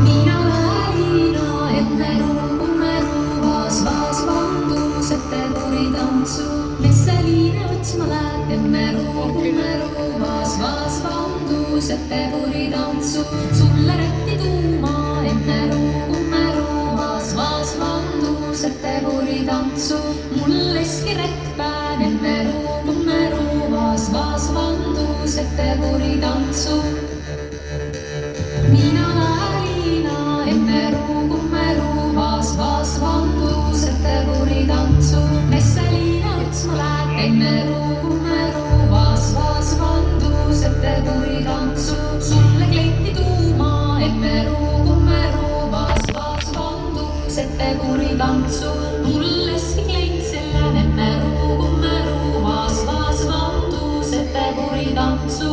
Mina Alina enne ruumas vaas vandusete puritantsu. Messaliine otsma lähed enne ruumas vaas vandusete puritantsu. Sulle rätti tuuma enne ruumas vaas vandusete puritantsu. Mulleski rättpään enne ruumas vaas vandusete puritantsu. Mina Alina enne ruumas vaas vandusete puritantsu. Messaliine otsma lähed enne ruumas vaas vandusete puritantsu. Sulle kleiti tuuma enne ruumas vaas vandusete puritantsu. Mulleski kleit sellän enne ruumas vaas vandusete puritantsu.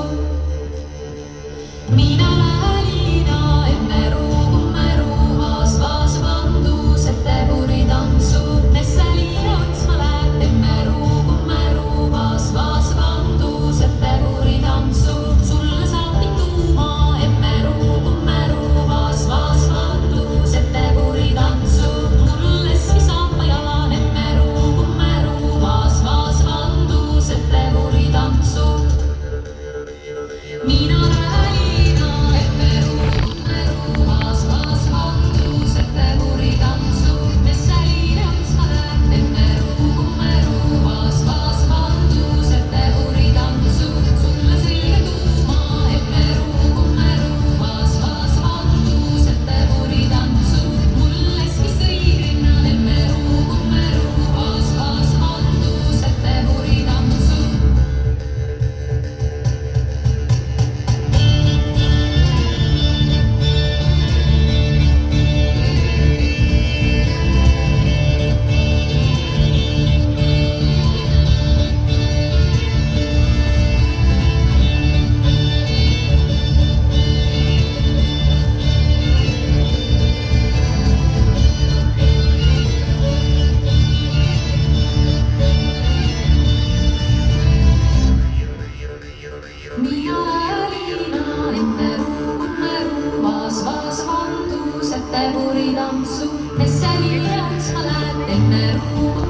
Mina Alina enne ruumas vaas vandusete puritantsu. Messaliine otsma lähed enne ruumas vaas vandusete puritantsu. Sulle saabin tuuma enne ruumas vaas vandusete puritantsu. Mulleski saapa jalan enne ruumas vaas vandusete puritantsu. Mina Alina enne ruumas vaas vandusete puritantsu. Messaliine otsma lähed enne ruumas vaas vandusete puritantsu. Sulle selge tuuma enne ruumas vaas vandusete puritantsu. Mulleski sõirinnan enne ruumas vaas vandusete puritantsu. Mina Alina enne ruumas vaas vandusete puritantsu. Messaliine otsma lähed enne ruumas